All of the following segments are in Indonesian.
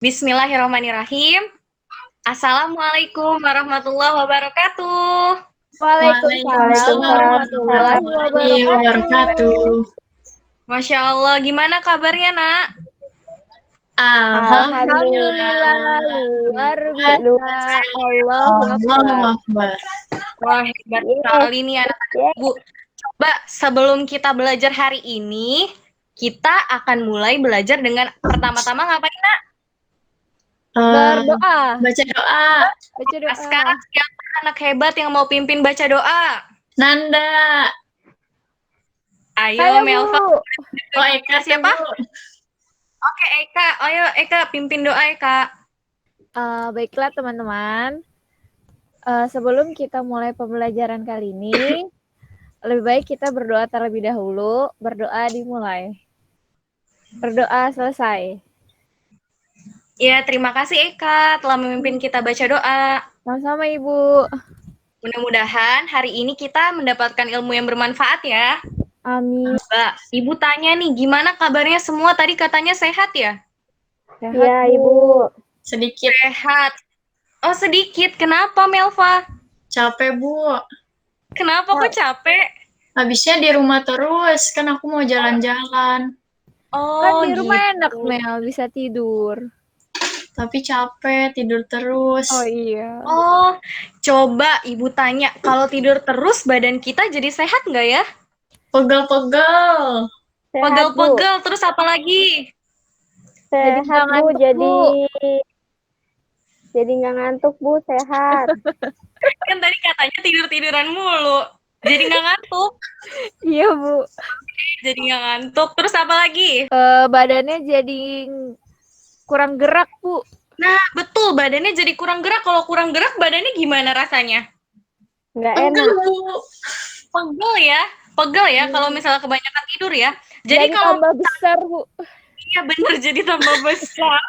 Bismillahirrahmanirrahim. Assalamualaikum warahmatullahi wabarakatuh. Waalaikumsalam warahmatullahi wabarakatuh. Masya Allah, gimana kabarnya, Nak? Alhamdulillah, luar biasa. Allahu Akbar. Wah, hebat sekali nih anak-anak Ibu. Coba sebelum kita belajar hari ini, kita akan mulai belajar dengan pertama-tama ngapain, Nak? Berdoa. Baca doa. Nah, sekarang siapa anak hebat yang mau pimpin baca doa? Nanda. Ayo, Saya, Melva. Bu. Oh, Eka Siapa? Bu. Oke, Eka. Ayo, Eka, pimpin doa, Eka. Baiklah teman-teman. Sebelum kita mulai pembelajaran kali ini, lebih baik kita berdoa terlebih dahulu. Berdoa dimulai. Berdoa selesai. Ya, terima kasih Eka telah memimpin kita baca doa. Sama-sama Ibu. Mudah-mudahan hari ini kita mendapatkan ilmu yang bermanfaat ya. Amin. Mbak, Ibu tanya nih, gimana kabarnya semua? Tadi katanya sehat ya? Sehat, Ya, Bu. Ibu. Sedikit Sehat. Oh, sedikit. Kenapa, Melva? capek, Bu. Kenapa kok capek? Habisnya di rumah terus, kan aku mau jalan-jalan. Oh, Kan di rumah gitu. enak, Mel. Bisa tidur. Tapi capek, tidur terus. Oh iya. Oh, coba Ibu tanya, kalau tidur terus badan kita jadi sehat nggak ya? Pegel-pegel. Pegel-pegel, terus apa lagi? Jadi Sehat nggak Bu, ngantuk, jadi nggak ngantuk Bu, sehat. Kan tadi katanya tidur-tiduran mulu. Jadi nggak ngantuk. Iya, Bu. Jadi nggak ngantuk. Terus apa lagi? Badannya jadi kurang gerak, Bu. Nah, betul. Badannya jadi kurang gerak. Kalau kurang gerak, badannya gimana rasanya? Nggak Pegel, enak. Bu. Pegel ya. Pegel ya kalau misalnya kebanyakan tidur ya. Jadi Jadi kalau tambah besar, Bu. iya bener jadi tambah besar.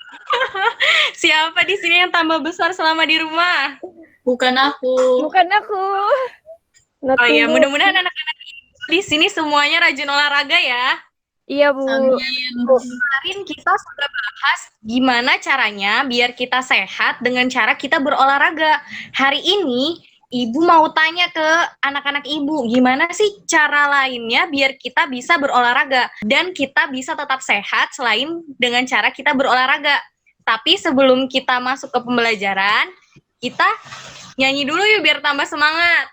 Siapa di sini yang tambah besar selama di rumah? Bukan aku. Bukan aku. Oh iya, Bu. mudah-mudahan anak-anak di sini semuanya rajin olahraga ya. Iya, Bu. Amin. Kemarin kita sudah bahas gimana caranya biar kita sehat dengan cara kita berolahraga. Hari ini Ibu mau tanya ke anak-anak Ibu, gimana sih cara lainnya biar kita bisa berolahraga dan kita bisa tetap sehat selain dengan cara kita berolahraga. Tapi sebelum kita masuk ke pembelajaran, kita nyanyi dulu yuk biar tambah semangat.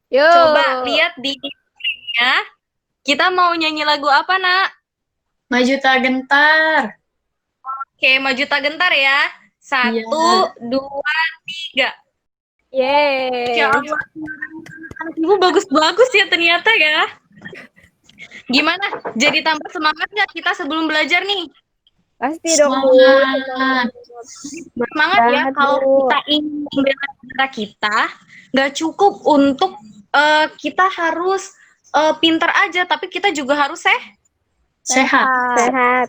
Yo. Coba lihat di screen-nya. Kita mau nyanyi lagu apa, Nak? Maju tak gentar. Oke, maju tak gentar ya. 1, 2, 3. Yeay. Ya Allah, anak Ibu bagus-bagus ya ternyata ya. Gimana? Jadi tambah semangat nggak kita sebelum belajar nih? Pasti dong, Bu. Semangat. Semangat ya. Banget, Kalau Bu. kita ingin membela negara kita, nggak cukup untuk kita harus pintar aja, tapi kita juga harus Sehat. Sehat. sehat.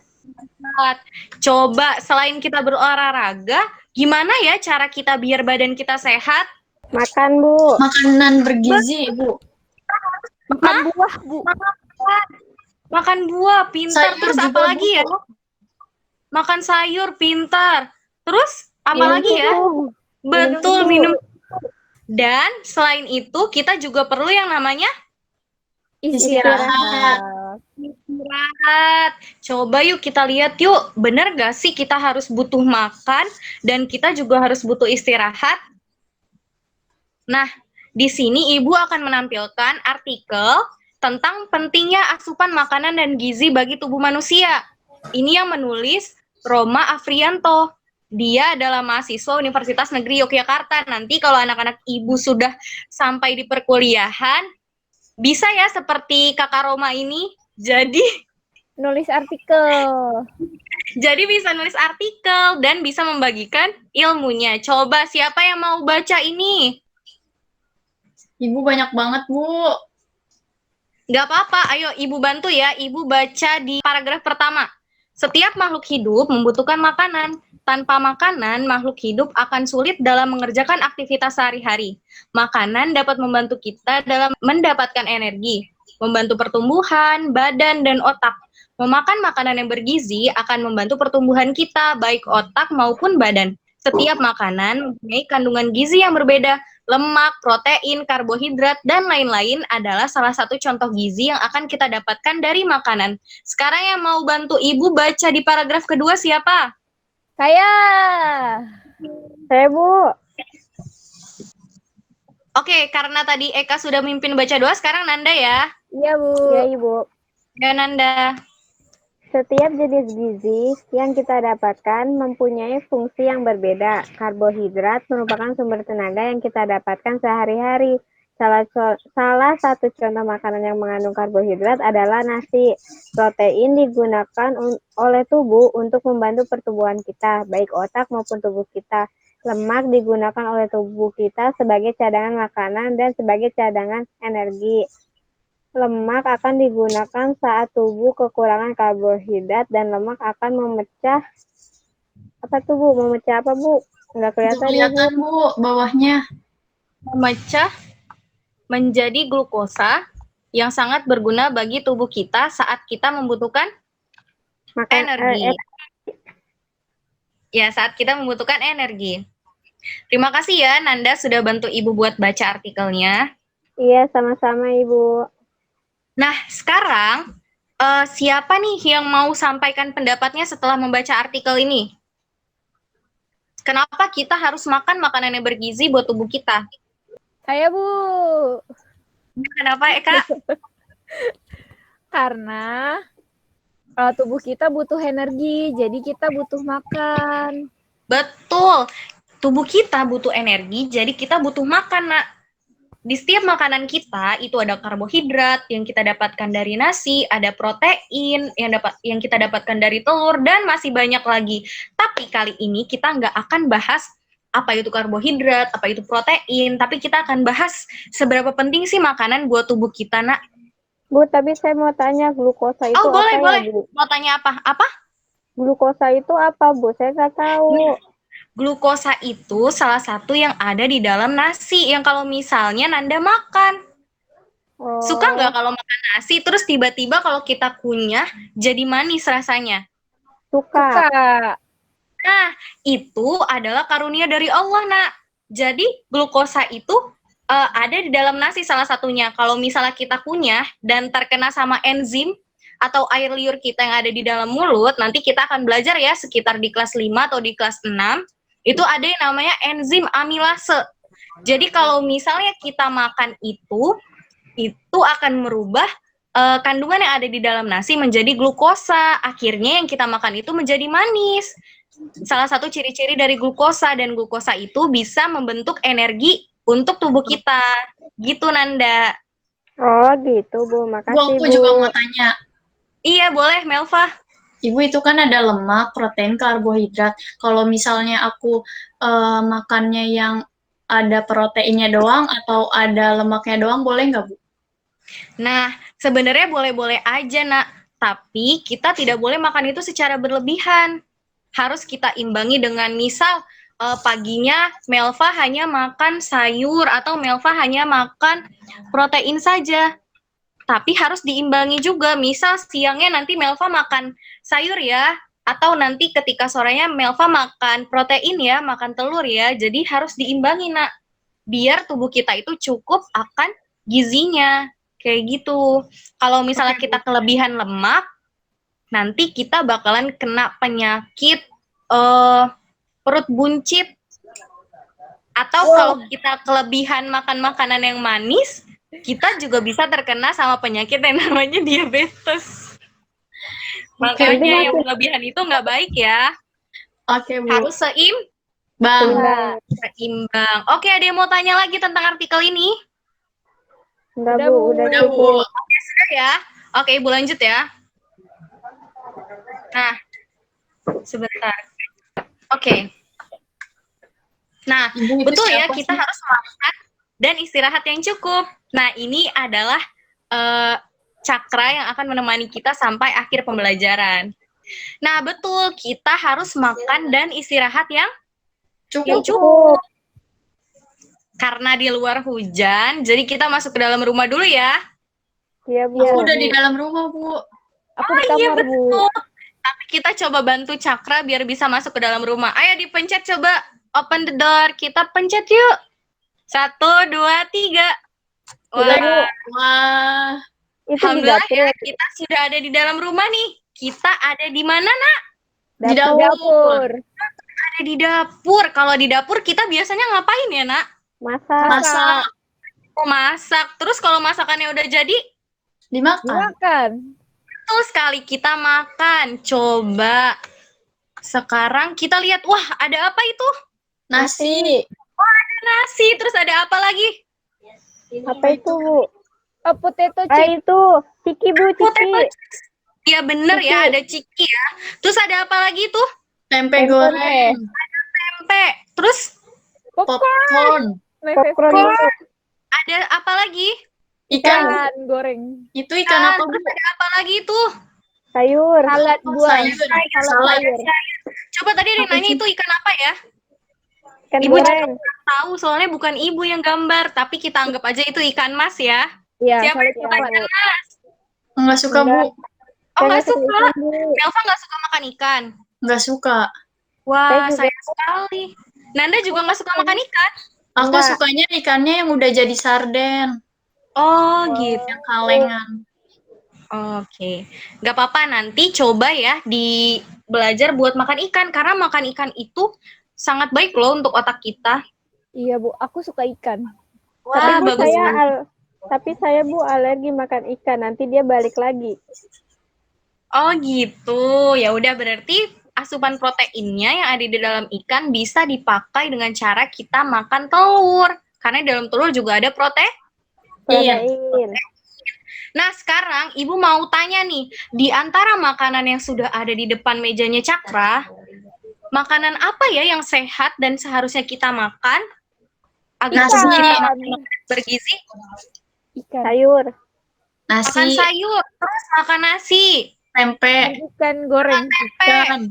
Coba selain kita berolahraga, gimana ya cara kita biar badan kita sehat? Makan Bu. Makanan bergizi, Bu. Makan buah, Bu. Makan buah, pintar. Sayur Terus juga, apa lagi ya? Makan sayur, pintar. Terus apa Minum lagi ya? susu. Betul, minum. minum. Dan selain itu kita juga perlu yang namanya Istirahat. istirahat. Coba yuk kita lihat yuk, bener gak sih kita harus butuh makan dan kita juga harus butuh istirahat? Nah, di sini Ibu akan menampilkan artikel tentang pentingnya asupan makanan dan gizi bagi tubuh manusia. Ini yang menulis Roma Afrianto. Dia adalah mahasiswa Universitas Negeri Yogyakarta. Nanti kalau anak-anak Ibu sudah sampai di perkuliahan, bisa ya seperti Kakak Roma ini. Jadi Nulis artikel. bisa nulis artikel dan bisa membagikan ilmunya. Coba siapa yang mau baca ini? Ibu banyak banget, Bu. Gak apa-apa, ayo Ibu bantu ya. Ibu baca di paragraf pertama. Setiap makhluk hidup membutuhkan makanan. Tanpa makanan, makhluk hidup akan sulit dalam mengerjakan aktivitas sehari-hari. Makanan dapat membantu kita dalam mendapatkan energi, membantu pertumbuhan, badan, dan otak. Memakan makanan yang bergizi akan membantu pertumbuhan kita, baik otak maupun badan. Setiap makanan mempunyai kandungan gizi yang berbeda. Lemak, protein, karbohidrat, dan lain-lain adalah salah satu contoh gizi yang akan kita dapatkan dari makanan. Sekarang yang mau bantu Ibu baca di paragraf kedua siapa? Saya. Saya, Bu. Oke, karena tadi Eka sudah memimpin baca doa, sekarang Nanda ya. Iya, Bu. Ya, Ibu. Ya, Nanda. Setiap jenis gizi yang kita dapatkan mempunyai fungsi yang berbeda. Karbohidrat merupakan sumber tenaga yang kita dapatkan sehari-hari. Salah satu contoh makanan yang mengandung karbohidrat adalah nasi. Protein digunakan oleh tubuh untuk membantu pertumbuhan kita, baik otak maupun tubuh kita. Lemak digunakan oleh tubuh kita sebagai cadangan makanan dan sebagai cadangan energi. Lemak akan digunakan saat tubuh kekurangan karbohidrat dan lemak akan memecah apa tuh, Bu? Memecah apa, Bu? Nggak kelihatan ya, Bu? Kelihatan, Bu, bawahnya. Memecah menjadi glukosa yang sangat berguna bagi tubuh kita saat kita membutuhkan energi. Ya, saat kita membutuhkan energi. Terima kasih ya, Nanda sudah bantu Ibu buat baca artikelnya. Iya, sama-sama, Ibu. Nah, sekarang siapa nih yang mau sampaikan pendapatnya setelah membaca artikel ini? Kenapa kita harus makan makanan yang bergizi buat tubuh kita? Saya, Bu. Kenapa, Eka? Karena tubuh kita butuh energi, jadi kita butuh makan. Betul. Tubuh kita butuh energi, jadi kita butuh makan, Nak. Di setiap makanan kita itu ada karbohidrat yang kita dapatkan dari nasi, ada protein yang kita dapatkan dari telur, dan masih banyak lagi. Tapi kali ini kita nggak akan bahas apa itu karbohidrat, apa itu protein, tapi kita akan bahas seberapa penting sih makanan buat tubuh kita, Nak. Bu, tapi saya mau tanya glukosa itu boleh, apa boleh. ya, Bu? Mau tanya apa? Apa? Glukosa itu apa, Bu? Saya nggak tahu. Glukosa itu salah satu yang ada di dalam nasi yang kalau misalnya Nanda makan. Oh. Suka nggak kalau makan nasi terus tiba-tiba kalau kita kunyah jadi manis rasanya? Suka. Nah, itu adalah karunia dari Allah, Nak. Jadi glukosa itu ada di dalam nasi salah satunya. Kalau misalnya kita kunyah dan terkena sama enzim atau air liur kita yang ada di dalam mulut, nanti kita akan belajar ya sekitar di kelas 5 atau di kelas 6, itu ada yang namanya enzim amilase. Jadi kalau misalnya kita makan itu akan merubah kandungan yang ada di dalam nasi menjadi glukosa. Akhirnya yang kita makan itu menjadi manis. Salah satu ciri-ciri dari glukosa, dan glukosa itu bisa membentuk energi untuk tubuh kita. Gitu, Nanda. Oh, gitu, Bu. Makasih, Bu, aku Bu. juga mau tanya. Iya, boleh, Melva. Ibu, itu kan ada lemak, protein, karbohidrat. Kalau misalnya aku makannya yang ada proteinnya doang atau ada lemaknya doang, boleh nggak, Bu? Nah, sebenarnya boleh-boleh aja, Nak. Tapi kita tidak boleh makan itu secara berlebihan. Harus kita imbangi dengan misal paginya Melva hanya makan sayur atau Melva hanya makan protein saja. Tapi harus diimbangi juga. Misal siangnya nanti Melva makan sayur ya, atau nanti ketika sorenya Melva makan protein ya, makan telur ya. Jadi harus diimbangi, Nak. Biar tubuh kita itu cukup akan gizinya. Kayak gitu. Kalau misalnya kita kelebihan lemak, nanti kita bakalan kena penyakit perut buncit. Atau kalau kita kelebihan makan makanan yang manis, kita juga bisa terkena sama penyakit yang namanya diabetes. Makanya yang kelebihan itu nggak baik ya. Oke, Bu. Harus Bang. seimbang. Oke, ada yang mau tanya lagi tentang artikel ini? Enggak, Bu. Udah, Udah, Bu. Oke, sudah ya. Oke, Ibu lanjut ya. Nah, sebentar. Oke. Nah, Ibu, itu betul ya, siapa kita sih? harus makan dan istirahat yang cukup. Nah, ini adalah cakra yang akan menemani kita sampai akhir pembelajaran. Nah, betul, kita harus makan dan istirahat yang cukup. Karena di luar hujan, jadi kita masuk ke dalam rumah dulu ya. Iya, Bu. Aku udah di dalam rumah, Bu. Aku di Iya, kamar, Bu. betul. Tapi kita coba bantu Cakra biar bisa masuk ke dalam rumah. Ayo dipencet coba. Open the door. Kita pencet yuk. 1, 2, 3. Sudah, Bu. Wah, Itu di Alhamdulillah dapur. ya, kita sudah ada di dalam rumah nih. Kita ada di mana, Nak? di dapur. Dapur. Ada di dapur. Kalau di dapur kita biasanya ngapain ya, Nak? Masak. Masak, Oh, masak. Terus kalau masakannya udah jadi, dimakan. Dimakan. betul sekali kita makan. Coba. Sekarang kita lihat, wah ada apa itu? Nasi. Nasi. Terus ada apa lagi? Apa itu, Bu? Potato Ah, chip. itu. Ciki, Bu, Potato ciki. chips. Iya bener ya, ada ciki ya. Terus ada apa lagi tuh? Tempe Tempe. goreng. Tempe. Terus Popcorn. Popcorn. My Popcorn, favorite. Bu. ada apa lagi? Ikan. Ikan goreng. Itu ikan apa, Bu? Terus ada apa lagi tuh? Sayur. Salad buah. Sayur. Salad Salad. sayur. Coba tadi ada yang nanya itu ikan apa ya? Ikan Ibu goreng. tahu soalnya bukan ibu yang gambar, tapi kita anggap aja itu ikan mas ya. Iya, Siapa salad yang suka coklat. ikan mas? Enggak suka, Bu. Oh Saya nggak suka. ikan, Bu. Melva nggak suka makan ikan. Enggak suka. Wah Saya juga. sayang sekali. Nanda juga nggak suka makan ikan. Aku Enggak. sukanya ikannya yang udah jadi sarden. Oh gitu. Yang kalengan. Oke, nggak apa-apa nanti coba ya di belajar buat makan ikan karena makan ikan itu sangat baik loh untuk otak kita. Iya, Bu. Aku suka ikan. Wah, Bu, bagus. tapi saya, Bu, alergi makan ikan. Nanti dia balik lagi. Oh gitu. Ya udah berarti asupan proteinnya yang ada di dalam ikan bisa dipakai dengan cara kita makan telur. Karena di dalam telur juga ada protein. Iya. Protein. Nah, sekarang Ibu mau tanya nih, di antara makanan yang sudah ada di depan mejanya Cakra, makanan apa ya yang sehat dan seharusnya kita makan agar Nasi. kita makan bergizi? Ikan. Sayur. Makan Nasi, sayur, terus makan nasi, tempe, Ikan goreng. ikan.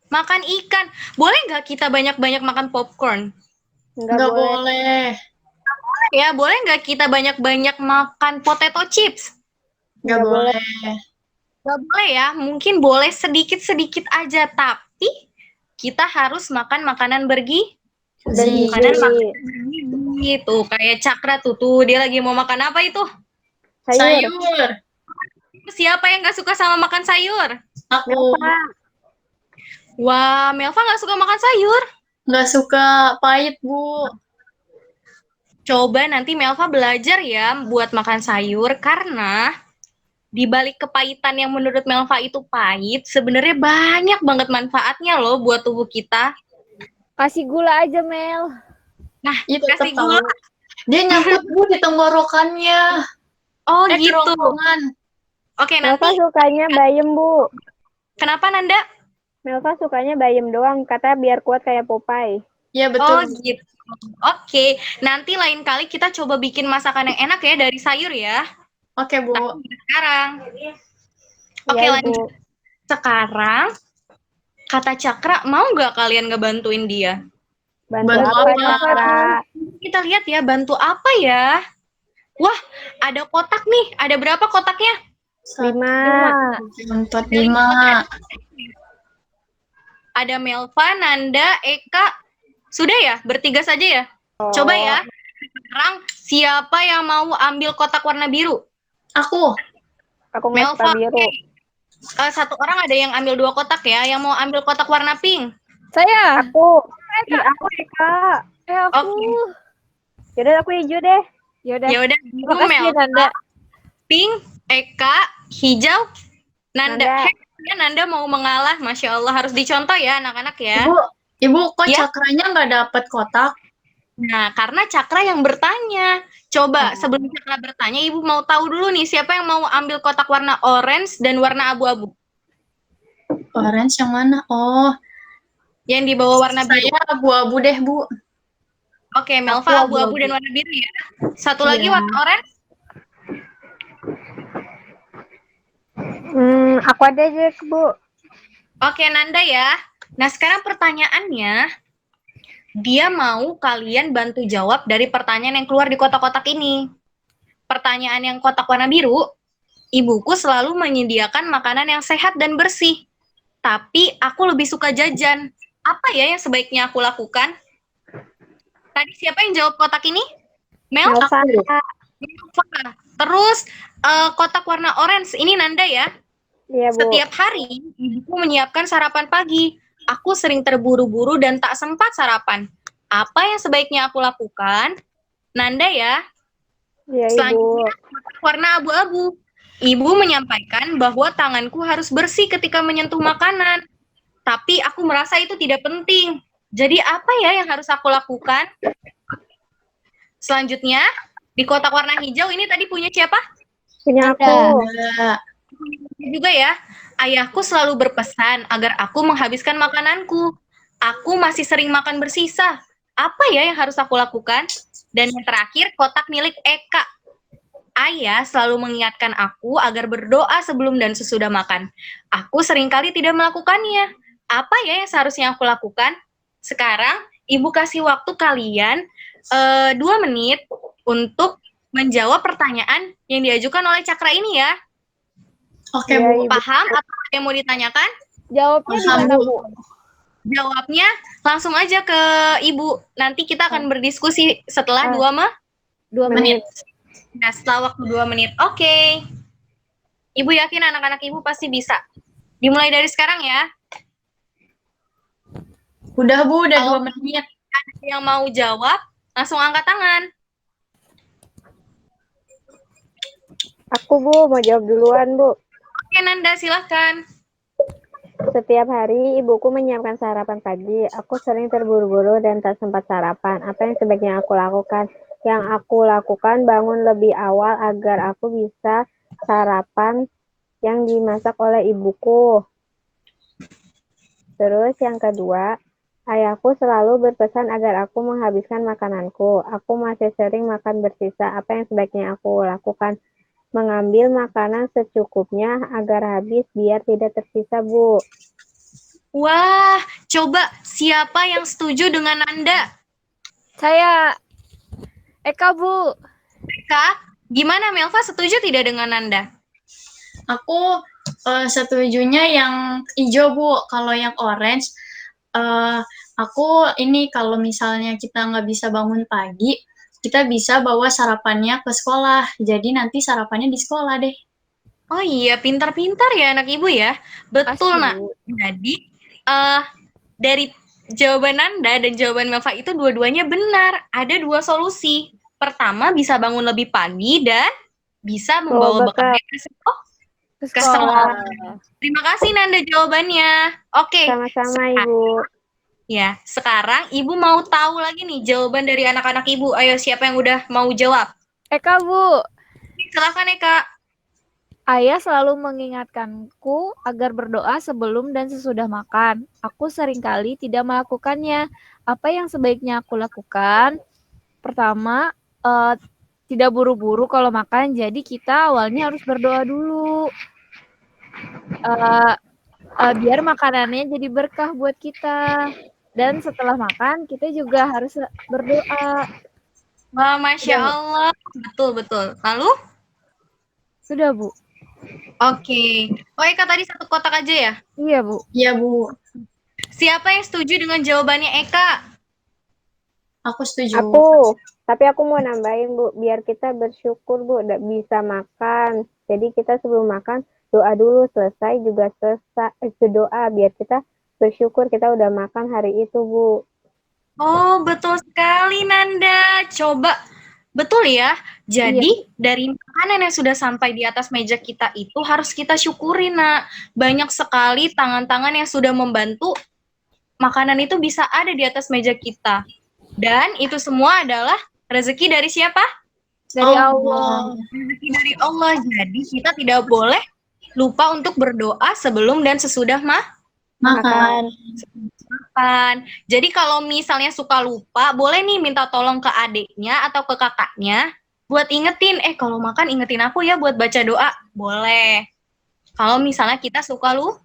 makan ikan. Boleh nggak kita banyak-banyak makan popcorn? Enggak Enggak boleh. boleh. Ya, boleh nggak kita banyak-banyak makan potato chips? Enggak boleh. Nggak boleh ya, mungkin boleh sedikit-sedikit aja, tapi kita harus makan makanan bergizi. Gizi. Makanan gitu, kayak Cakra tuh dia lagi mau makan apa itu? Sayur. Sayur. Siapa yang nggak suka sama makan sayur? Aku Melva. Wah, Melva nggak suka makan sayur. nggak suka pahit, Bu. Coba nanti Melva belajar ya buat makan sayur karena di balik kepahitan yang menurut Melva itu pahit, sebenarnya banyak banget manfaatnya loh buat tubuh kita. Kasih gula aja, Mel. Nah, Itu kasih tetap gula. tahu. Dia nyangkut, Bu, di tenggorokannya. Oh Di gitu. kerongkongan. Oke, Melva nanti sukanya bayam, Bu. kenapa Nanda? Melva sukanya bayam doang. Kata biar kuat kayak Popeye. Ya, Oh betul. gitu. Oke, nanti lain kali kita coba bikin masakan yang enak ya dari sayur ya. Oke, Bu. Sekarang. Oke, Iya, lanjut. Bu. Sekarang kata Cakra, mau nggak kalian ngebantuin dia? Bantu Bantu apa, apa? Cakra? Kita lihat ya, bantu apa ya? Wah, ada kotak nih. Ada berapa kotaknya? 5. 4, 5. Ada Melva, Nanda, Eka. Sudah ya? Bertiga saja ya? Coba ya. Sekarang siapa yang mau ambil kotak warna biru? Aku. Aku mau Melva. suka biru. Satu orang ada yang ambil 2 kotak ya. Yang mau ambil kotak warna pink. Saya. Aku. Aku, Eka. Aku. Yaudah, aku hijau deh. Yaudah. Ya udah, biru Makasih, Melva, Nanda. pink, Eka, hijau, Nanda. Nanda. Ya, Nanda mau mengalah, Masya Allah. Harus dicontoh ya anak-anak ya. Ibu, kok Ya. Cakranya nggak dapat kotak? Nah, karena Cakra yang bertanya. Coba sebelum Cakra bertanya, Ibu mau tahu dulu nih siapa yang mau ambil kotak warna orange dan warna abu-abu. Orange yang mana? Oh, Yang di bawah warna biru. saya abu-abu deh, Bu. Oke, Melva Aku abu-abu abu-abu. dan warna biru ya. Satu lagi Iya. warna orange. Aku ada aja, Bu. Oke, Nanda ya. Nah, sekarang pertanyaannya, dia mau kalian bantu jawab dari pertanyaan yang keluar di kotak-kotak ini. Pertanyaan yang kotak warna biru, Ibuku selalu menyediakan makanan yang sehat dan bersih. Tapi aku lebih suka jajan. Apa ya yang sebaiknya aku lakukan? Tadi siapa yang jawab kotak ini? Mel? Melva. Melva. Terus kotak warna orange ini Nanda ya. Iya, Bu. Setiap hari ibuku menyiapkan sarapan pagi. Aku sering terburu-buru dan tak sempat sarapan. Apa yang sebaiknya aku lakukan? Nanda ya. Iya, Ibu. Selanjutnya kotak warna abu-abu. Ibu menyampaikan bahwa tanganku harus bersih ketika menyentuh makanan. Tapi aku merasa itu tidak penting. Jadi apa ya yang harus aku lakukan? Selanjutnya, di kotak warna hijau ini tadi punya siapa? Punya aku. Juga ya. Ayahku selalu berpesan agar aku menghabiskan makananku. Aku masih sering makan bersisa. Apa ya yang harus aku lakukan? Dan yang terakhir, kotak milik Eka. Ayah selalu mengingatkan aku agar berdoa sebelum dan sesudah makan. Aku seringkali tidak melakukannya. Apa ya yang seharusnya aku lakukan? Sekarang, Ibu kasih waktu kalian 2 menit untuk menjawab pertanyaan yang diajukan oleh Cakra ini ya. Oke, Iya, Bu. Ibu. Paham apa yang mau ditanyakan? Jawabnya di Paham, mana, Bu. Bu? Jawabnya langsung aja ke Ibu. Nanti kita akan berdiskusi setelah 2 menit. Nah, setelah waktu 2 menit. Oke. Ibu yakin anak-anak Ibu pasti bisa. Dimulai dari sekarang ya. Udah, Bu. Udah Kalau 2 menit. ada yang mau jawab, langsung angkat tangan. Aku, Bu, mau jawab duluan, Bu. Oke, Nanda, silahkan. Setiap hari ibuku menyiapkan sarapan pagi. Aku sering terburu-buru dan tak sempat sarapan. Apa yang sebaiknya aku lakukan? Yang aku lakukan bangun lebih awal agar aku bisa sarapan yang dimasak oleh ibuku. Terus yang kedua, ayahku selalu berpesan agar aku menghabiskan makananku. Aku masih sering makan bersisa. Apa yang sebaiknya aku lakukan? Mengambil makanan secukupnya agar habis biar tidak tersisa, Bu. Wah, coba siapa yang setuju dengan Nanda? Saya Eka, Bu. Kak, gimana Melva setuju tidak dengan Nanda? Aku setujunya yang hijau, Bu. Kalau yang orange, aku ini kalau misalnya kita nggak bisa bangun pagi, kita bisa bawa sarapannya ke sekolah. Jadi nanti sarapannya di sekolah deh. Oh iya, pintar-pintar ya anak ibu ya. Betul, Pasti, Nak. Bu. Jadi, dari jawaban Nanda dan jawaban Melva itu dua-duanya benar. Ada 2 solusi. Pertama, bisa bangun lebih pagi dan bisa membawa bekal Ke ke sekolah. sekolah. Terima kasih Nanda jawabannya. Oke, Sama-sama, Ibu. ya, sekarang Ibu mau tahu lagi nih jawaban dari anak-anak Ibu. Ayo, siapa yang udah mau jawab? Eka, Bu. Silakan ya, Kak. Ayah selalu mengingatkanku agar berdoa sebelum dan sesudah makan. Aku seringkali tidak melakukannya. Apa yang sebaiknya aku lakukan? Pertama, tidak buru-buru kalau makan. Jadi kita awalnya harus berdoa dulu. Biar makanannya jadi berkah buat kita. Dan setelah makan, kita juga harus berdoa. Wah, Masya Allah. Betul-betul. Lalu? Sudah, Bu. Oke. Oh, Eka tadi 1 kotak aja ya? Iya, Bu. Iya, Bu. Siapa yang setuju dengan jawabannya Eka? Aku setuju. Aku, tapi aku mau nambahin, Bu, biar kita bersyukur, Bu, udah bisa makan. Jadi kita sebelum makan doa dulu, selesai juga doa biar kita bersyukur kita udah makan hari itu, Bu. Oh, betul sekali, Nanda. Coba, betul ya. Jadi, dari makanan yang sudah sampai di atas meja kita itu harus kita syukuri, Nak. Banyak sekali tangan-tangan yang sudah membantu makanan itu bisa ada di atas meja kita. Dan itu semua adalah rezeki dari siapa? Dari Allah. Rezeki dari Allah. Jadi, kita tidak boleh lupa untuk berdoa sebelum dan sesudah Makan. makan. Jadi kalau misalnya suka lupa, boleh nih minta tolong ke adiknya atau ke kakaknya buat ingetin, kalau makan ingetin aku ya buat baca doa. Boleh. Kalau misalnya kita suka Lupa.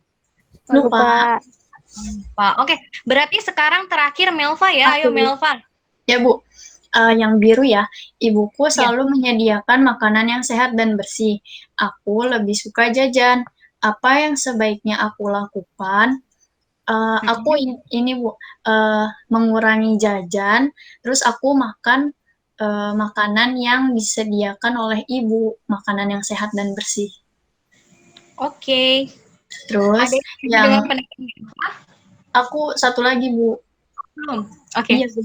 lupa. Oke, berarti sekarang terakhir Melva ya. Ayo Melva. Ya, Bu. yang biru ya, ibuku selalu menyediakan makanan yang sehat dan bersih. Aku lebih suka jajan. Apa yang sebaiknya aku lakukan? Aku ini Bu, mengurangi jajan, terus aku makan makanan yang disediakan oleh ibu, makanan yang sehat dan bersih. Oke. Terus Ada yang dengan pendapat Melva? aku satu lagi Bu. Belum. Oke. Iya, Bu.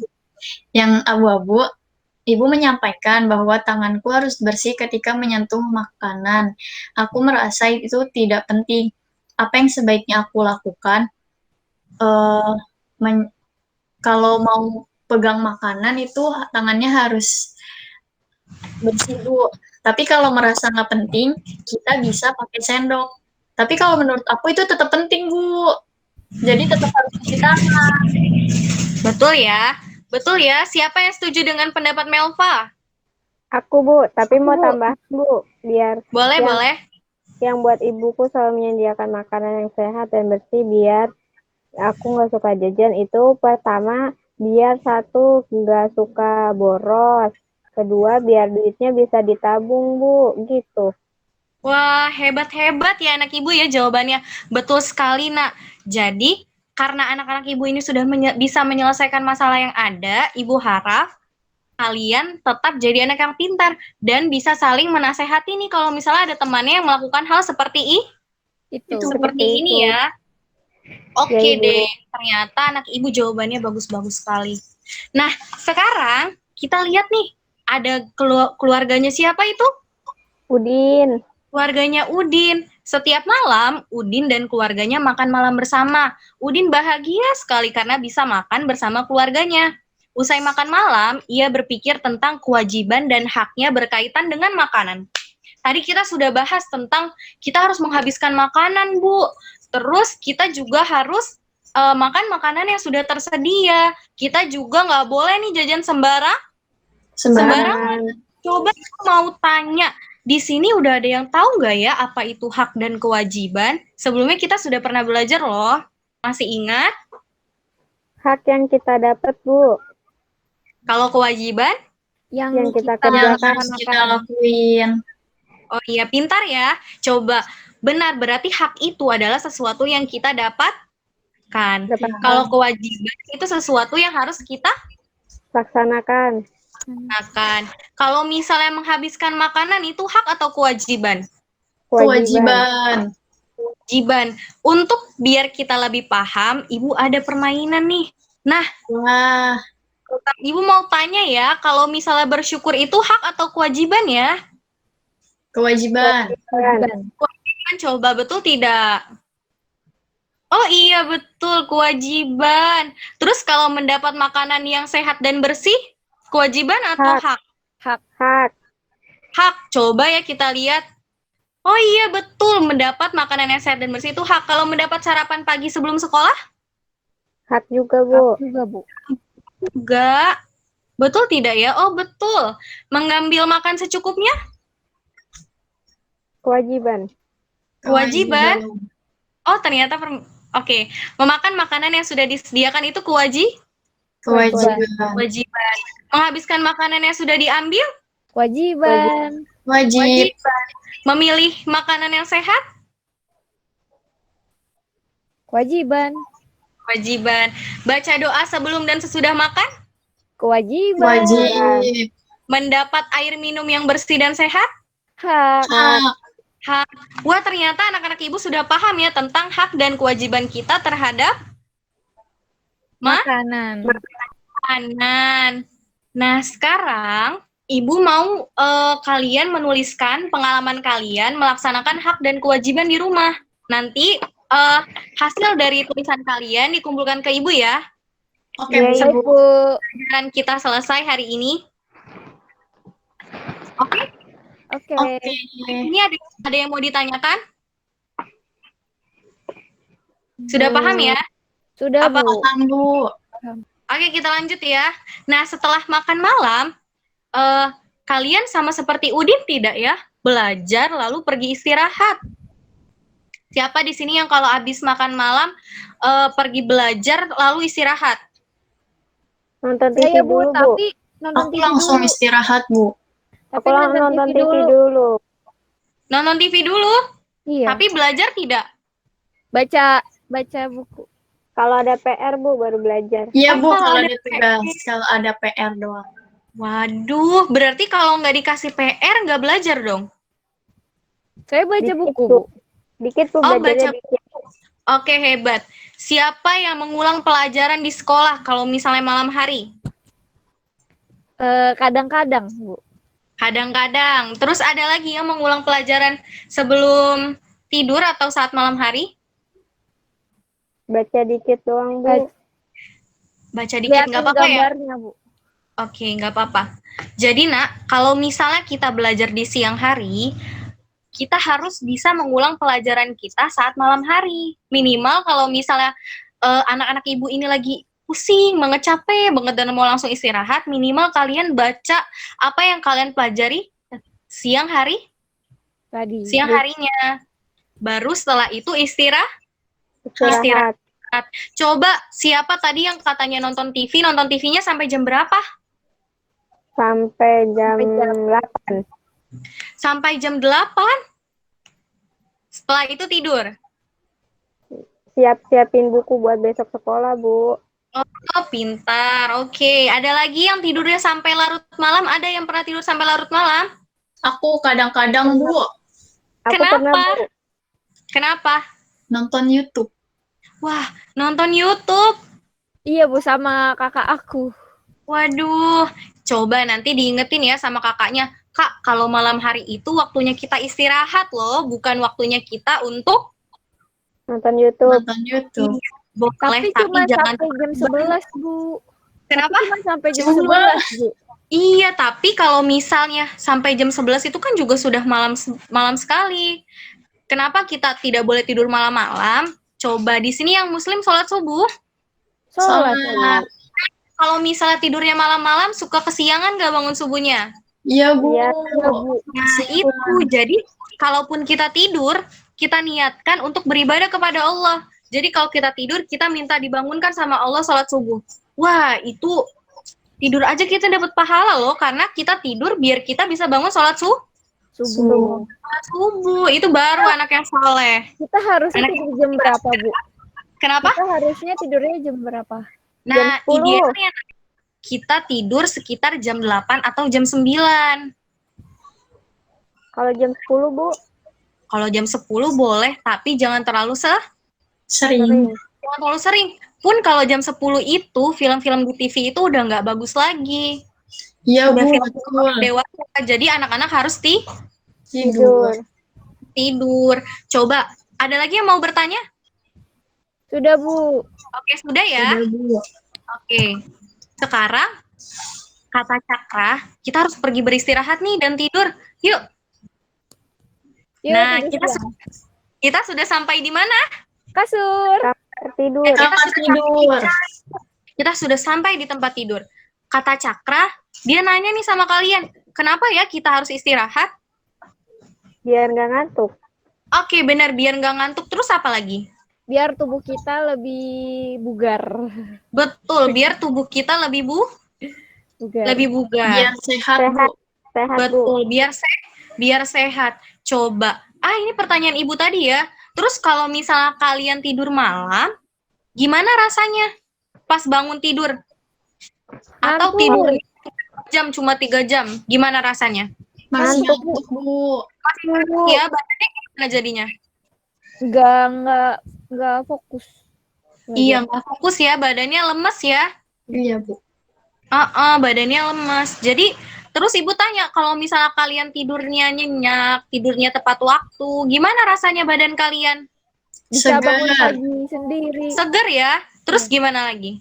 Yang abu-abu, ibu menyampaikan bahwa tanganku harus bersih ketika menyentuh makanan. Aku merasa itu tidak penting. Apa yang sebaiknya aku lakukan? Kalau mau pegang makanan itu tangannya harus bersih, Bu. Tapi kalau merasa nggak penting, kita bisa pakai sendok. Tapi kalau menurut aku itu tetap penting, Bu. Jadi tetap harus cuci tangan. Betul ya. Betul ya. Siapa yang setuju dengan pendapat Melva? Aku, Bu, tapi mau tambah, Bu, biar Boleh. yang buat ibuku selalu menyediakan makanan yang sehat dan bersih biar aku nggak suka jajan itu pertama biar satu nggak suka boros, kedua biar duitnya bisa ditabung, Bu, gitu. Wah, hebat-hebat ya anak ibu ya jawabannya. Betul sekali, Nak. Jadi, karena anak-anak ibu ini sudah bisa menyelesaikan masalah yang ada, ibu harap kalian tetap jadi anak yang pintar dan bisa saling menasehati nih kalau misalnya ada temannya yang melakukan hal seperti Itu. seperti Seperti ini itu. ya. Oke Ya, Ibu. deh, ternyata anak ibu jawabannya bagus-bagus sekali. Nah, sekarang kita lihat nih, ada keluarganya siapa itu? Udin. Keluarganya Udin. Setiap malam, Udin dan keluarganya makan malam bersama. Udin bahagia sekali karena bisa makan bersama keluarganya. Usai makan malam, ia berpikir tentang kewajiban dan haknya berkaitan dengan makanan. Tadi kita sudah bahas tentang kita harus menghabiskan makanan, Bu. Terus kita juga harus makan makanan yang sudah tersedia. Kita juga nggak boleh nih jajan sembarangan. Coba aku mau tanya, di sini udah ada yang tahu nggak ya apa itu hak dan kewajiban? Sebelumnya kita sudah pernah belajar loh. Masih ingat? Hak yang kita dapat, Bu. Kalau kewajiban? Yang kita Yang kerjakan. harus kita lakuin. Oh iya, pintar ya. Coba, benar, berarti hak itu adalah sesuatu yang kita dapatkan. Kalau kewajiban itu sesuatu yang harus kita Laksanakan. makan. Kalau misalnya menghabiskan makanan itu hak atau kewajiban? Kewajiban. Kewajiban. Untuk biar kita lebih paham, Ibu ada permainan nih. Nah, Wah, Ibu mau tanya ya, kalau misalnya bersyukur itu hak atau kewajiban ya? kewajiban. Kan coba betul tidak? Oh iya betul, kewajiban. Terus kalau mendapat makanan yang sehat dan bersih, kewajiban atau hak? Hak. Hak. Coba ya kita lihat. Oh iya betul, mendapat makanan yang sehat dan bersih itu hak. Kalau mendapat sarapan pagi sebelum sekolah? Hak juga, Bu. Enggak. Betul tidak ya? Oh betul. Mengambil makan secukupnya? Kewajiban. Kewajiban. Oh ternyata Oke. Memakan makanan yang sudah disediakan itu Kewajiban. kewajiban. Menghabiskan makanan yang sudah diambil? Kewajiban. Wajib. Memilih makanan yang sehat? Kewajiban. Kewajiban. Baca doa sebelum dan sesudah makan? Kewajiban. Wajib. Mendapat air minum yang bersih dan sehat? Hak. Hak. Hak. Wah, ternyata anak-anak ibu sudah paham ya tentang hak dan kewajiban kita terhadap Makanan. makanan. Nah, sekarang ibu mau kalian menuliskan pengalaman kalian melaksanakan hak dan kewajiban di rumah. Nanti hasil dari tulisan kalian dikumpulkan ke ibu ya. Oke, Ya, Bu. Bu. Dan kita selesai hari ini. Oke. Oke. Ini ada yang mau ditanyakan? Sudah paham ya? Sudah, Apa Bu. Paham, Bu. Oke, kita lanjut ya. Nah, setelah makan malam, kalian sama seperti Udin tidak ya? Belajar lalu pergi istirahat. Siapa di sini yang kalau habis makan malam pergi belajar lalu istirahat? Nonton TV Saya, Bu, dulu, Bu. tapi Nonton Aku TV langsung dulu. istirahat, Bu. Tapi Aku nonton TV dulu. Nonton TV dulu, Iya. tapi belajar tidak? Baca buku. Kalau ada PR, Bu, baru belajar. Iya, Bu, kalau kalau ada ada tugas, kalau ada PR doang. Waduh, berarti kalau nggak dikasih PR nggak belajar dong? Saya baca Dikit, buku, Bu. Bu. Dikit, Bu, Oh, belajarnya baca. dikit. Oke, hebat. Siapa yang mengulang pelajaran di sekolah kalau misalnya malam hari? Kadang-kadang, Bu. Kadang-kadang. Terus ada lagi yang mengulang pelajaran sebelum tidur atau saat malam hari? Baca dikit doang, Bu. Baca. Baca dikit, nggak apa-apa ya? gambarnya, Bu. Oke, nggak apa-apa. Jadi, Nak, kalau misalnya kita belajar di siang hari, kita harus bisa mengulang pelajaran kita saat malam hari. Minimal kalau misalnya anak-anak ibu ini lagi pusing banget, capek banget dan mau langsung istirahat, minimal kalian baca apa yang kalian pelajari siang hari, Tadi. siang harinya. Baru setelah itu Istirahat. Coba siapa tadi yang katanya nonton TV, nonton TV-nya sampai jam berapa? Sampai jam 8. Sampai jam 8. Setelah itu tidur. Siap-siapin buku buat besok sekolah, Bu. Oh, pintar. Oke, ada lagi yang tidurnya sampai larut malam? Ada yang pernah tidur sampai larut malam? Aku kadang-kadang, Bu, Aku Kenapa? pernah, Bu. Kenapa? nonton YouTube. Wah, nonton YouTube. Iya, Bu, sama kakak aku. Waduh, coba nanti diingetin ya sama kakaknya. Kak, kalau malam hari itu waktunya kita istirahat loh, bukan waktunya kita untuk Nonton YouTube. Nonton YouTube. boleh, Tapi cuma jangan sampai jam 11, Bu. Kenapa? Cuma sampai jam Cuma. 11, Bu. Iya, tapi kalau misalnya sampai jam 11 itu kan juga sudah malam sekali. Kenapa kita tidak boleh tidur malam-malam? Coba di sini yang muslim sholat subuh. Sholat. Sholat. Kalau misalnya tidurnya malam-malam, suka kesiangan nggak bangun subuhnya? Iya, Bu. Iya, Bu. Nah, itu. Jadi, kalaupun kita tidur, kita niatkan untuk beribadah kepada Allah. Jadi, kalau kita tidur, kita minta dibangunkan sama Allah sholat subuh. Wah, itu tidur aja kita dapat pahala loh, karena kita tidur biar kita bisa bangun sholat Subuh. sholat subuh. Itu baru anak yang soleh. Kita harusnya Anak- tidur jam berapa, Bu? Kenapa? Kita harusnya tidurnya jam berapa? Nah, 10. idealnya kita tidur sekitar jam 8 atau jam 9. Kalau jam 10, Bu, Kalau jam 10 boleh, tapi jangan terlalu Sering. jangan terlalu sering. Pun kalau jam 10 itu, film-film di TV itu udah nggak bagus lagi. Iya, Udah Bu, film betul. dewasa. Jadi anak-anak harus Tidur. tidur. Coba, ada lagi yang mau bertanya? Sudah, Bu. Oke, sudah ya? Tidur, Bu. Oke. Sekarang, kata Cakra, kita harus pergi beristirahat nih dan tidur. Yuk. Yuk, Nah, tidur siang. kita sudah sampai di mana? Kasur. tidur. Kamar tidur. Kita sudah sampai di tempat tidur. Kata Cakra, dia nanya nih sama kalian, kenapa ya kita harus istirahat? Biar nggak ngantuk. Oke, benar, biar nggak ngantuk. Terus apa lagi? Biar tubuh kita lebih bugar. Betul, biar tubuh kita lebih Bugar. bugar. Biar sehat, Bu. Sehat, Bu. Betul, biar sehat. Coba. Ini pertanyaan Ibu tadi ya. Terus kalau misalnya kalian tidur malam, gimana rasanya pas bangun tidur? Atau Ngantuk. tidur cuma 3 jam, gimana rasanya? Masih Ngantuk, ngantuk, Bu. Masih ngantuk ya, badannya gimana jadinya? Nggak fokus. Iya, nggak fokus ya, badannya lemes ya. Iya, Bu. Badannya lemes. Jadi, terus Ibu tanya, kalau misalnya kalian tidurnya nyenyak, tidurnya tepat waktu, gimana rasanya badan kalian? Bisa Segar. bangun pagi sendiri. Seger ya? Terus gimana lagi?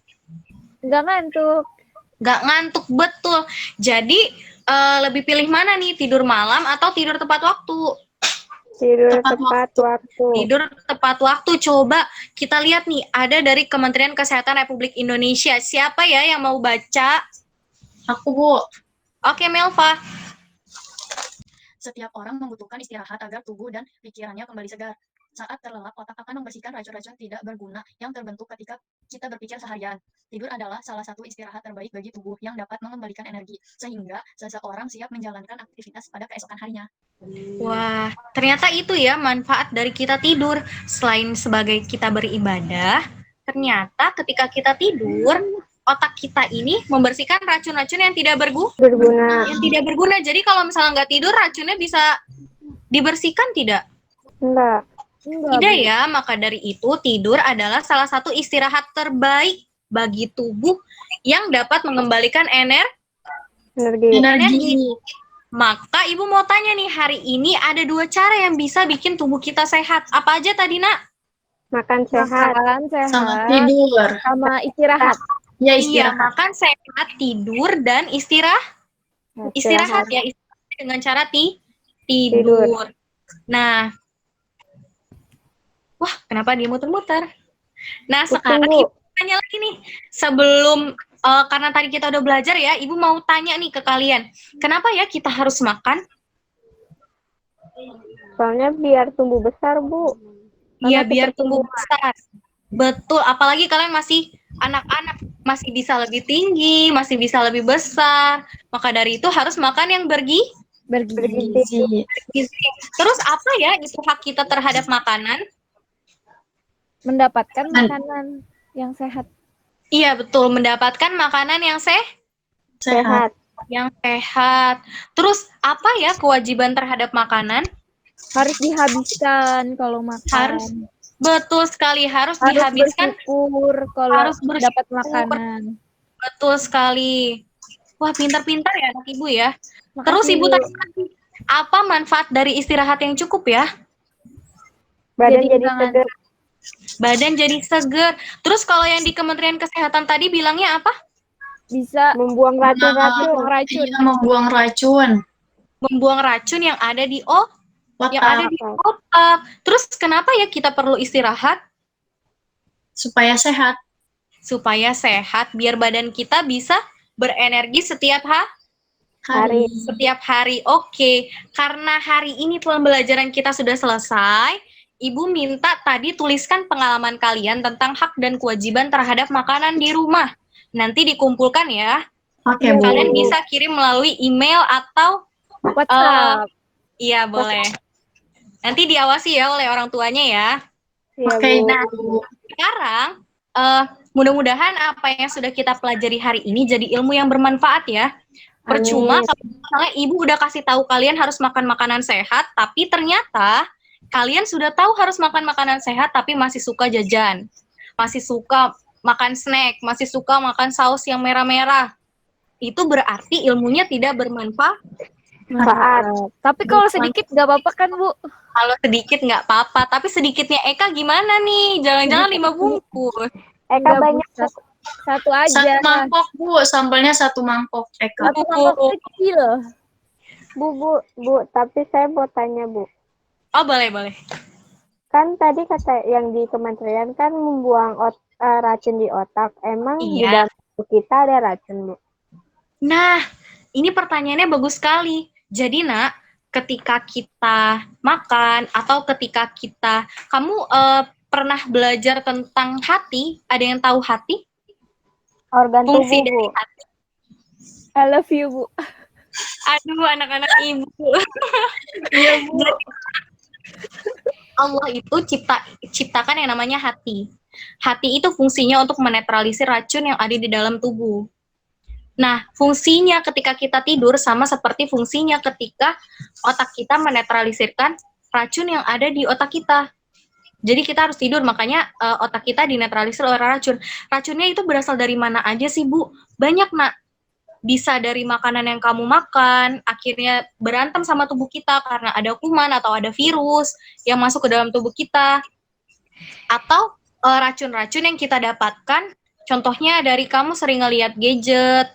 Nggak ngantuk. Nggak ngantuk, betul. Jadi, lebih pilih mana nih, tidur malam atau tidur tepat waktu? Tidur Tepat tepat waktu. Tidur tepat waktu. Coba kita lihat nih, ada dari Kementerian Kesehatan Republik Indonesia. Siapa ya yang mau baca? Aku, Bu. Oke, Melva. Setiap orang membutuhkan istirahat agar tubuh dan pikirannya kembali segar. Saat terlelap, otak akan membersihkan racun-racun tidak berguna yang terbentuk ketika kita berpikir seharian. Tidur adalah salah satu istirahat terbaik bagi tubuh yang dapat mengembalikan energi, sehingga seseorang siap menjalankan aktivitas pada keesokan harinya. Wah, ternyata itu ya manfaat dari kita tidur. Selain sebagai kita beribadah, ternyata ketika kita tidur, otak kita ini membersihkan racun-racun yang tidak Berguna. berguna. Jadi kalau misalnya nggak tidur, racunnya bisa dibersihkan tidak? Enggak. Tidak ya, maka dari itu tidur adalah salah satu istirahat terbaik bagi tubuh yang dapat mengembalikan energi. Maka Ibu mau tanya nih, hari ini ada 2 cara yang bisa bikin tubuh kita sehat. Apa aja tadi, Nak? Makan sehat. Makan sehat. Sama tidur. Sama istirahat. Ya, Iya, istirahat. makan sehat, tidur, dan istirahat ya, istirahat dengan cara tidur. Nah, wah, kenapa dia muter-muter? Nah, sekarang Tunggu. Ibu tanya lagi nih, sebelum karena tadi kita udah belajar ya, Ibu mau tanya nih ke kalian, kenapa ya kita harus makan? Soalnya biar tumbuh besar, Bu. Iya, Karena biar seperti tumbuh besar. Betul, apalagi kalian masih anak-anak, masih bisa lebih tinggi, masih bisa lebih besar. Maka dari itu harus makan yang bergizi. bergizi. Terus apa ya itu hak kita terhadap makanan? Mendapatkan makanan yang sehat. Iya, betul, mendapatkan makanan yang Sehat. Terus apa ya kewajiban terhadap makanan? Harus dihabiskan kalau makan. Betul sekali, harus Harus dihabiskan. bersyukur kalau Harus bersyukur. dapat makanan. Betul sekali. Wah, pintar-pintar ya anak Ibu ya. Makasih, Terus Ibu Bu. tanya lagi, apa manfaat dari istirahat yang cukup ya? Badan Jadi jadi jangan- segar. Badan jadi seger. Terus kalau yang di Kementerian Kesehatan tadi bilangnya apa? Bisa Membuang racun-racun. membuang racun. Iya, membuang racun. Membuang racun yang ada di Otak. otak. Terus kenapa ya kita perlu istirahat? Supaya sehat. Supaya sehat, biar badan kita bisa berenergi setiap Hari. hari. Oke, karena hari ini pembelajaran kita sudah selesai, Ibu minta tadi tuliskan pengalaman kalian tentang hak dan kewajiban terhadap makanan di rumah. Nanti dikumpulkan ya. Oke, Bu. Kalian bisa kirim melalui email atau WhatsApp. iya boleh. Nanti diawasi ya oleh orang tuanya ya. Iya, Oke, Bu. Nah, sekarang mudah-mudahan apa yang sudah kita pelajari hari ini jadi ilmu yang bermanfaat ya. Percuma Amin. kalau misalnya Ibu udah kasih tahu kalian harus makan makanan sehat, tapi ternyata kalian sudah tahu harus makan makanan sehat, tapi masih suka jajan, masih suka makan snack, masih suka makan saus yang merah-merah. Itu berarti ilmunya tidak bermanfaat. Manfaat. Tapi kalau sedikit nggak apa-apa kan, Bu? Kalau sedikit nggak apa-apa, tapi sedikitnya Eka gimana nih? Jangan-jangan 5 bungkus. Eka Nggak, Bu. banyak. Satu aja. Satu mangkok, Bu. Sambelnya 1 mangkok. Eka. Satu mangkok kecil. Bu, tapi saya mau tanya, Bu. Oh, boleh. Kan tadi kata yang di kementerian kan membuang racun di otak. Emang di Iya. dalam tubuh kita ada racun, Bu? Nah, ini pertanyaannya bagus sekali. Jadi, Nak, ketika kita makan atau ketika kamu pernah belajar tentang hati? Ada yang tahu hati? Organ Fungsi tubuh, dari Bu. hati. I love you, Bu. Aduh, anak-anak Ibu. Iya, Bu. Allah itu ciptakan yang namanya hati. Hati itu fungsinya untuk menetralisir racun yang ada di dalam tubuh. Nah, fungsinya ketika kita tidur sama seperti fungsinya ketika otak kita menetralisirkan racun yang ada di otak kita. Jadi kita harus tidur, makanya otak kita dinetralisir oleh racun. Racunnya itu berasal dari mana aja sih, Bu? Banyak, Nak. Bisa dari makanan yang kamu makan, akhirnya berantem sama tubuh kita karena ada kuman atau ada virus yang masuk ke dalam tubuh kita. Atau racun-racun yang kita dapatkan, contohnya dari kamu sering ngelihat gadget,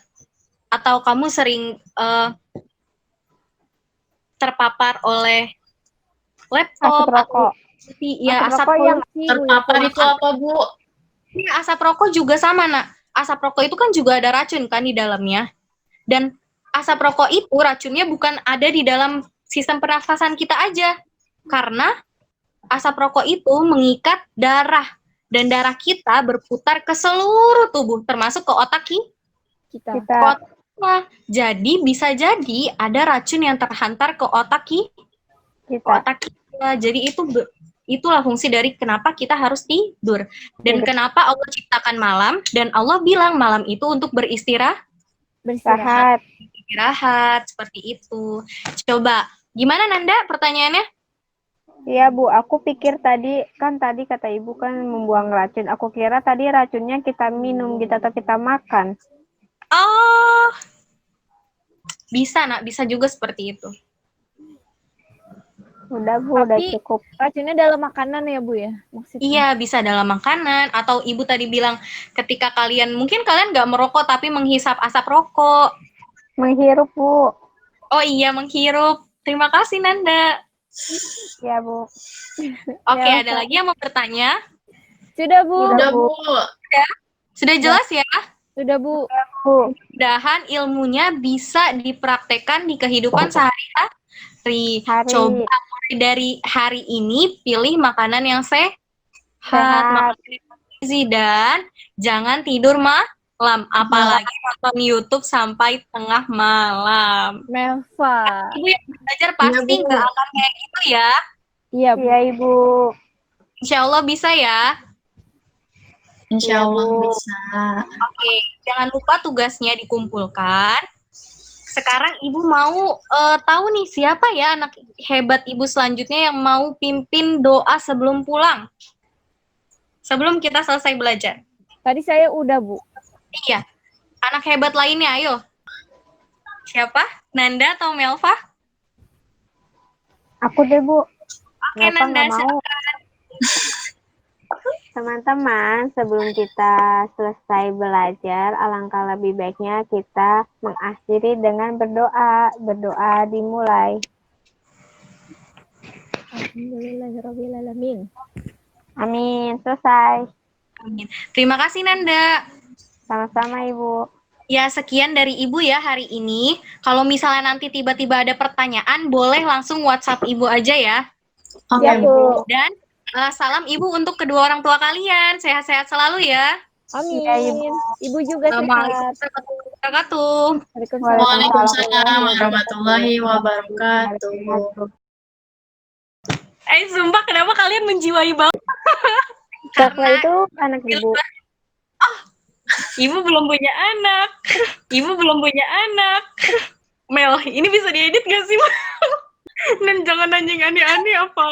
atau kamu sering terpapar oleh laptop, Asap rokok. ya asap rokok yang Polusi, Bu, ya. Terpapar itu apa, Bu? Iya, asap rokok juga sama, Nak. Asap rokok itu kan juga ada racun kan di dalamnya. Dan asap rokok itu racunnya bukan ada di dalam sistem pernafasan kita aja. Karena asap rokok itu mengikat darah dan darah kita berputar ke seluruh tubuh termasuk ke otak Kita. Kita. kita. Jadi bisa jadi ada racun yang terhantar ke otak Kita. kita. Jadi itulah fungsi dari kenapa kita harus tidur dan kenapa Allah ciptakan malam dan Allah bilang malam itu untuk beristirahat Beristirahat. seperti itu. Coba gimana Nanda pertanyaannya? Iya Bu, aku pikir tadi kata Ibu kan membuang racun. Aku kira tadi racunnya kita minum gitu atau kita makan. Oh, bisa nak, bisa juga seperti itu. Udah Bu, udah Tapi- cukup. Racunnya dalam makanan ya Bu ya? Maksudnya. Iya, bisa dalam makanan atau ibu tadi bilang ketika mungkin kalian nggak merokok tapi menghisap asap rokok. Menghirup Bu. Oh iya, menghirup. Terima kasih Nanda. Ya Bu. Oke, Ya, ada lagi yang mau bertanya? Sudah Bu. Udah, Bu. Sudah jelas ya? Sudah Bu. Bu. Mudah-mudahan ilmunya bisa dipraktekkan di kehidupan sehari-hari. Coba mulai dari hari ini pilih makanan yang sehat, makanan yang bergizi dan jangan tidur malam, apalagi nonton YouTube sampai tengah malam. Melva. Ibu yang belajar pasti Bu. nggak akan kayak gitu ya. Iya Bu. Iya Ibu. Insya Allah bisa ya. Insya Iya, Allah Bu. bisa. Oke, jangan lupa tugasnya dikumpulkan. Sekarang Ibu mau tahu nih siapa ya anak hebat Ibu selanjutnya yang mau pimpin doa sebelum pulang? Sebelum kita selesai belajar. Tadi saya udah Bu. Iya, anak hebat lainnya, ayo. Siapa? Nanda atau Melva? Aku deh Bu. Oke, Kenapa Nanda. nggak mau? Teman-teman, sebelum kita selesai belajar, alangkah lebih baiknya kita mengakhiri dengan berdoa. Berdoa dimulai. Alhamdulillahirrahmanirrahim. Amin. Selesai. Amin. Terima kasih, Nanda. Sama-sama Ibu. Ya, sekian dari Ibu ya hari ini. Kalau misalnya nanti tiba-tiba ada pertanyaan, boleh langsung WhatsApp Ibu aja ya. Oke, Ya Bu. Dan salam Ibu untuk kedua orang tua kalian. Sehat-sehat selalu ya. Amin. Iya, Ibu. Ibu juga sehat. Assalamualaikum warahmatullahi wabarakatuh. Waalaikumsalam warahmatullahi wabarakatuh. Sumpah kenapa kalian menjiwai banget? Coklat itu anak Ibu. Ibu belum punya anak. Ibu belum punya anak. Mel, ini bisa diedit gak sih? Dan jangan anjing aneh-aneh apa?